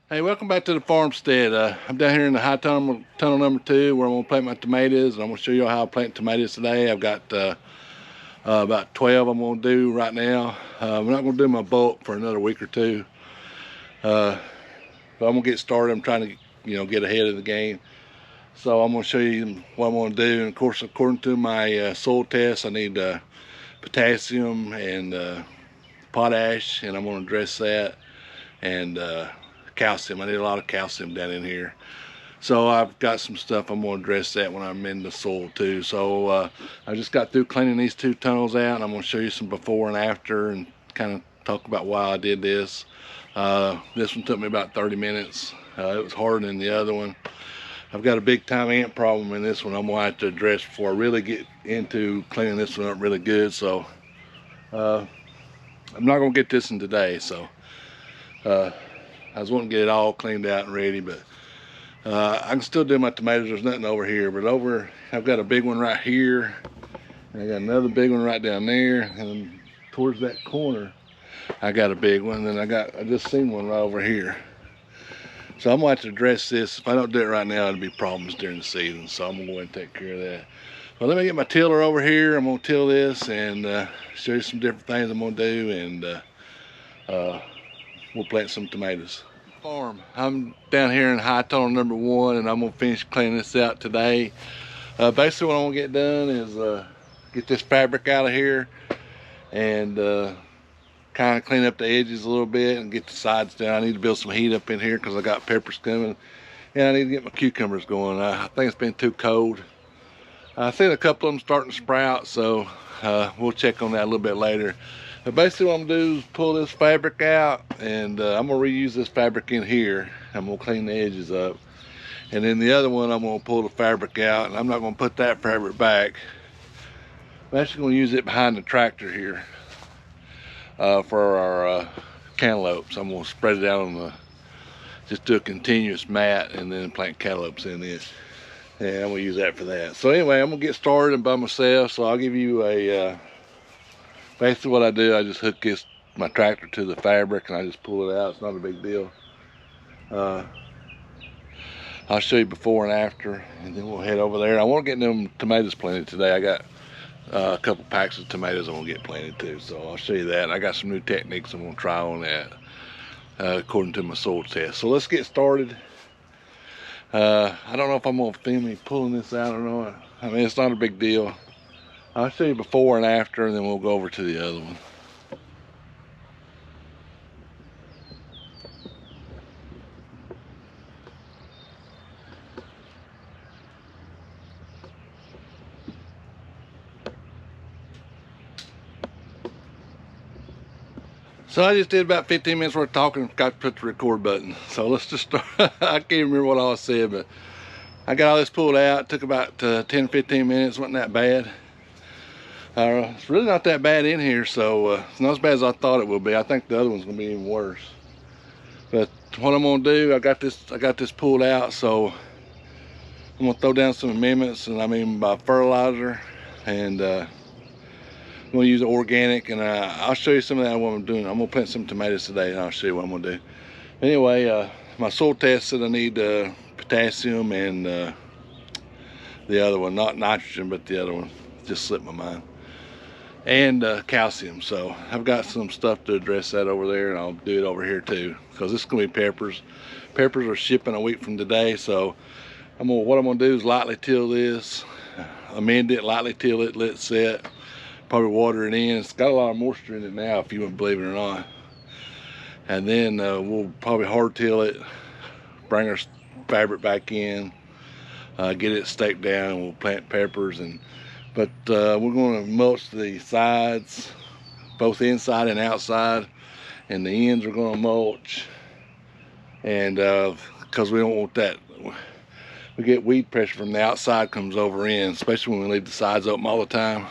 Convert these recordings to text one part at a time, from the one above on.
Hey, welcome back to the farmstead. I'm down here in the high tunnel number 2 where I'm going to plant my tomatoes. And I'm going to show you how I plant tomatoes today. I've got about 12 I'm going to do right now. I'm not going to do my bulk for another week or two. But I'm going to get started. I'm trying to get ahead of the game. So I'm going to show you what I'm going to do. And of course, according to my soil test, I need potassium and potash, and I'm going to address that. And calcium. I need a lot of calcium down in here. So I've got some stuff I'm going to address that when I'm in the soil too. So I just got through cleaning these 2 tunnels out, and I'm going to show you some before and after and kind of talk about why I did this. This one took me about 30 minutes. It was harder than the other one. I've got a big time ant problem in this one I'm going to have to address before I really get into cleaning this one up really good. So I'm not going to get this in today. So I was wanting to get it all cleaned out and ready, but I can still do my tomatoes. There's nothing over here, but I've got a big one right here, and I got another big one right down there, and towards that corner I got a big one. And I just seen one right over here. So I'm gonna have to address this. If I don't do it right now, it'll be problems during the season. So I'm gonna go ahead and take care of that. Well, let me get my tiller over here. I'm gonna till this and show you some different things I'm gonna do, and we'll plant some tomatoes. Farm. I'm down here in high tunnel number 1, and I'm gonna finish cleaning this out today. Basically, what I'm gonna get done is get this fabric out of here and kind of clean up the edges a little bit and get the sides down. I need to build some heat up in here because I got peppers coming, and I need to get my cucumbers going. I think it's been too cold. I've seen a couple of them starting to sprout, so we'll check on that a little bit later. But basically what I'm gonna do is pull this fabric out, and I'm gonna reuse this fabric in here. I'm gonna clean the edges up. And then the other one, I'm gonna pull the fabric out, and I'm not gonna put that fabric back. I'm actually gonna use it behind the tractor here for our cantaloupes. I'm gonna spread it out on just do a continuous mat and then plant cantaloupes in this. And I'm gonna use that for that. So anyway, I'm gonna get started by myself. So I'll give you basically what I do. I just hook my tractor to the fabric and I just pull it out. It's not a big deal. I'll show you before and after, and then we'll head over there. I want to get them tomatoes planted today. I got a couple packs of tomatoes I'm gonna get planted too. So I'll show you that. And I got some new techniques I'm gonna try on that according to my soil test. So let's get started. I don't know if I'm gonna film me pulling this out or not. I mean, it's not a big deal. I'll show you before and after, and then we'll go over to the other one. So I just did about 15 minutes worth of talking and forgot to put the record button. So let's just start. I can't remember what all I said, but I got all this pulled out. It took about 10-15 minutes. Wasn't that bad. It's really not that bad in here, so it's not as bad as I thought it would be. I think the other one's gonna be even worse. But what I'm gonna do, I got this pulled out, so I'm gonna throw down some amendments, and I mean by fertilizer, and I'm gonna use organic, and I'll show you some of that what I'm doing. I'm gonna plant some tomatoes today, and I'll show you what I'm gonna do. Anyway, my soil test said I need potassium and the other one, not nitrogen, but the other one just slipped my mind, and calcium. So I've got some stuff to address that over there, and I'll do it over here too, because this is gonna be peppers. Peppers are shipping a week from today, so what I'm gonna do is lightly till this, amend it, lightly till it, let it set, probably water it in. It's got a lot of moisture in it now, if you wouldn't believe it or not. And then we'll probably hard till it, bring our fabric back in, get it staked down, and we'll plant peppers. But we're going to mulch the sides, both inside and outside, and the ends are going to mulch. And because we don't want that, we get weed pressure from the outside comes over in, especially when we leave the sides open all the time.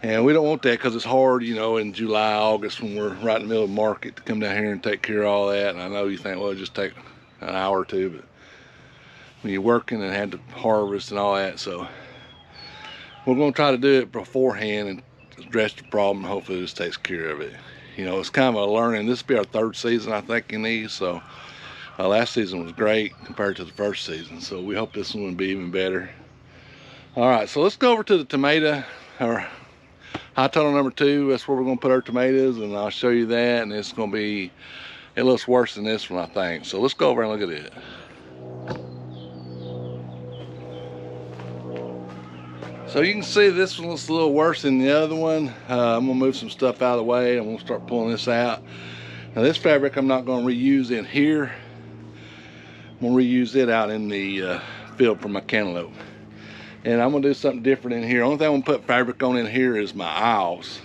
And we don't want that because it's hard, in July, August, when we're right in the middle of the market, to come down here and take care of all that. And I know you think, well, it'll just take an hour or two, but when you're working and had to harvest and all that, so we're going to try to do it beforehand and address the problem. Hopefully this takes care of it. It's kind of a learning. This will be our 3rd season, I think, in these, so Last season was great compared to the first season, so we hope this one will be even better. All right, so let's go over to the tomato, or high tunnel number 2. That's where we're gonna put our tomatoes, and I'll show you that, and it's gonna be, it looks worse than this one, I think. So let's go over and look at it. So you can see this one looks a little worse than the other one. I'm gonna move some stuff out of the way. I'm gonna start pulling this out. Now this fabric I'm not gonna reuse in here. I'm gonna reuse it out in the field for my cantaloupe. And I'm gonna do something different in here. Only thing I'm gonna put fabric on in here is my aisles.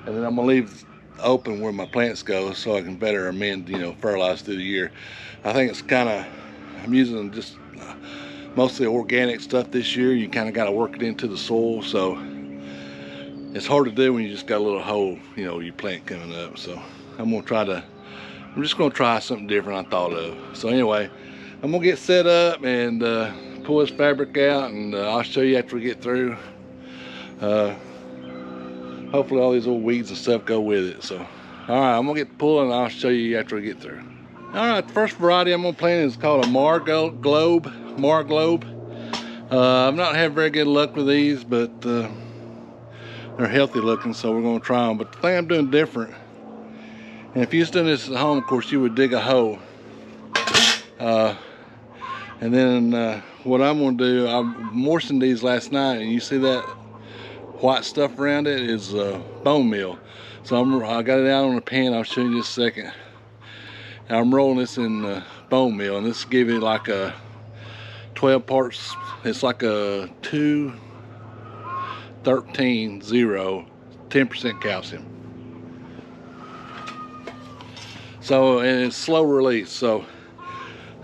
And then I'm gonna leave open where my plants go so I can better amend, fertilize through the year. I think it's kinda, I'm using just mostly organic stuff this year. You kind of got to work it into the soil, so it's hard to do when you just got a little hole, you plant coming up. So I'm just gonna try something different I thought of. So anyway, I'm gonna get set up and pull this fabric out, and I'll show you after we get through. Hopefully all these old weeds and stuff go with it. So all right, I'm gonna get pulling, and I'll show you after we get through. All right, the first variety I'm gonna plant is called a Mar Globe. I've not had very good luck with these, but they're healthy looking, so we're gonna try them. But the thing I'm doing different, and if you was doing this at home, of course, you would dig a hole. And then what I'm gonna do, I moistened these last night, and you see that white stuff around it is bone meal. So I got it out on the pan. I'll show you in just a second. And I'm rolling this in bone meal, and this will give you like a 12 parts. It's like a 2-13-0, 10% calcium. So, and it's slow release. So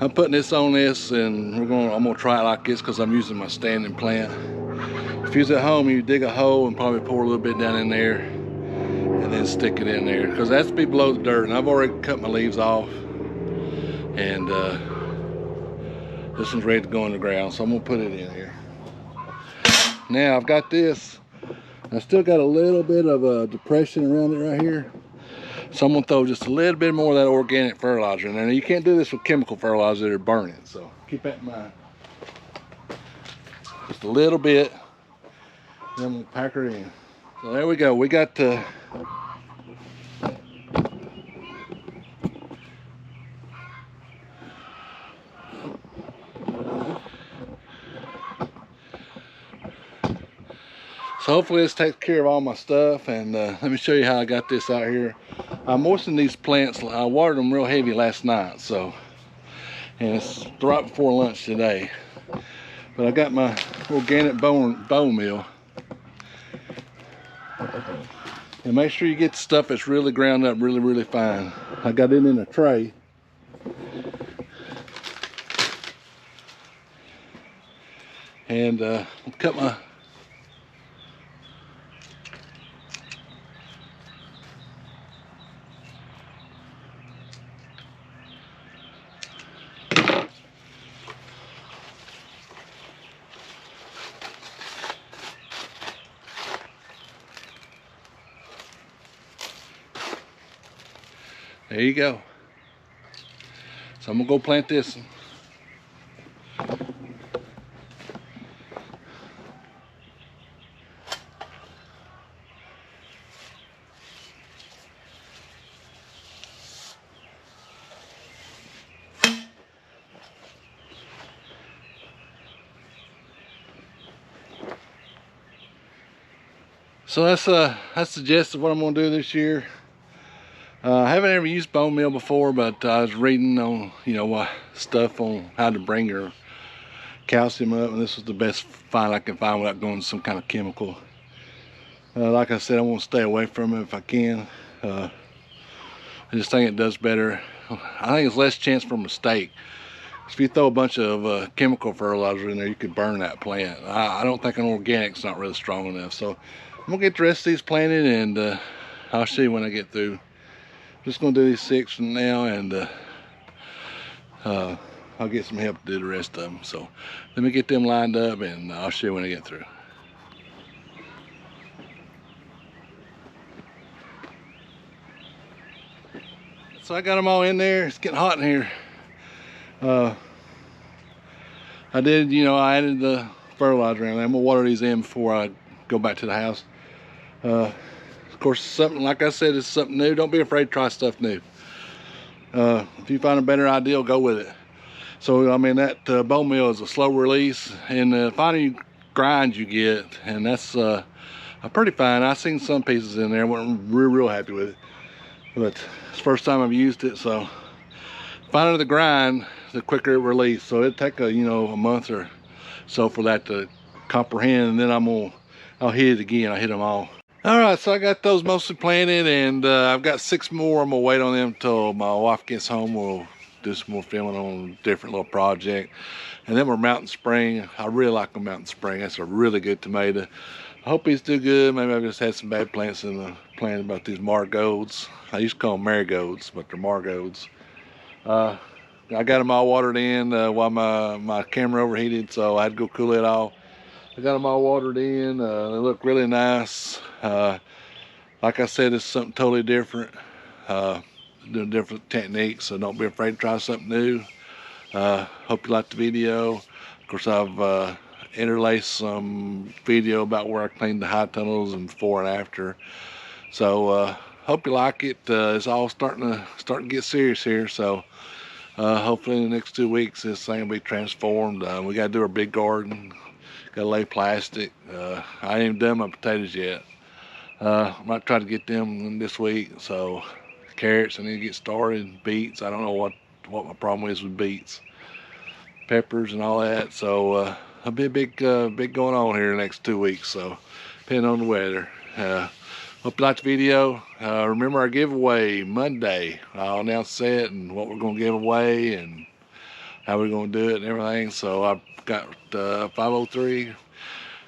I'm putting this on this, and I'm gonna try it like this because I'm using my standing plant. If you're at home, you dig a hole and probably pour a little bit down in there, and then stick it in there, because it has to be below the dirt. And I've already cut my leaves off, and this one's ready to go in the ground, so I'm gonna put it in here. Now I've got this. I still got a little bit of a depression around it right here, so I'm gonna throw just a little bit more of that organic fertilizer in there. Now you can't do this with chemical fertilizer; it'll burn it. So keep that in mind. Just a little bit. Then I'm gonna pack her in. So there we go. We got so hopefully this takes care of all my stuff, and let me show you how I got this out here. I moistened these plants. I watered them real heavy last night, so, and it's right before lunch today. But I got my organic bone meal. And make sure you get the stuff that's really ground up really, really fine. I got it in a tray. And cut my there you go. So I'm gonna go plant this one. So that's the gist of what I'm gonna do this year. I haven't ever used bone meal before, but I was reading on, stuff on how to bring your calcium up, and this was the best find I can find without going to some kind of chemical. Like I said, I want to stay away from it if I can. I just think it does better. I think it's less chance for mistake. If you throw a bunch of chemical fertilizer in there, you could burn that plant. I don't think an organic's not really strong enough. So I'm gonna get the rest of these planted, and I'll show you when I get through. I'm just gonna do these 6 for now, and I'll get some help to do the rest of them. So let me get them lined up, and I'll show you when I get through. So I got them all in there. It's getting hot in here. I did, I added the fertilizer in. I'm gonna water these in before I go back to the house. Of course, something like I said, it's something new. Don't be afraid to try stuff new. If you find a better idea, go with it. So I mean, that bone meal is a slow release, and the finer grinds you get, and that's pretty fine. I've seen some pieces in there. I wasn't real happy with it, but it's the first time I've used it. So the finer the grind, the quicker it releases. So it'll take a month or so for that to comprehend, and then I'll hit it again. I hit them all. All right, so I got those mostly planted, and I've got 6 more. I'm gonna wait on them till my wife gets home. We'll do some more filming on a different little project. And then we're Mountain Spring. I really like a Mountain Spring. That's a really good tomato. I hope these do good. Maybe I've just had some bad plants in the plant about these marigolds. I used to call them marigolds, but they're marigolds. I got them all watered in while my camera overheated, so I had to go cool it off. I got them all watered in. They look really nice. Like I said, it's something totally different. Doing different techniques, so don't be afraid to try something new. Hope you liked the video. Of course, I've interlaced some video about where I cleaned the high tunnels and before and after. So hope you like it. It's all starting to get serious here. So hopefully in the next 2 weeks this thing will be transformed. We got to do our big garden. Got to lay plastic. I ain't even done my potatoes yet. I might try to get them this week. So carrots, I need to get started. Beets, I don't know what my problem is with beets. Peppers and all that. So there'll be a big going on here in the next 2 weeks. So depending on the weather. Hope you liked the video. Remember our giveaway Monday. I'll announce that and what we're going to give away and how we're going to do it and everything. So I've got 503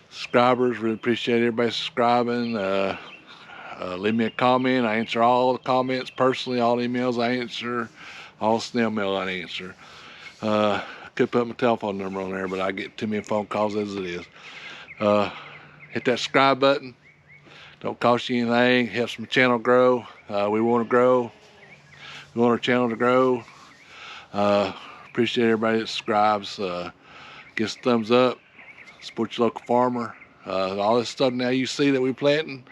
subscribers. Really appreciate everybody subscribing. Leave me a comment. I answer all the comments personally, all emails I answer, all snail mail I answer. I could put my telephone number on there, but I get too many phone calls as it is. Hit that subscribe button. Don't cost you anything. Helps my channel grow. We want to grow. We want our channel to grow. Appreciate everybody that subscribes. Give us a thumbs up. Support your local farmer. All this stuff now you see that we're planting,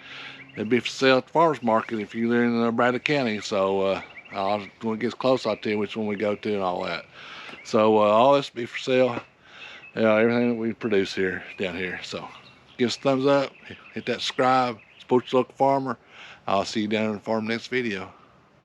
it'll be for sale at the farmers market if you're in Bradley County. So when it gets close, I'll tell you which one we go to and all that. So all this will be for sale. Everything that we produce here down here. So give us a thumbs up. Hit that subscribe. Support your local farmer. I'll see you down in the farm next video.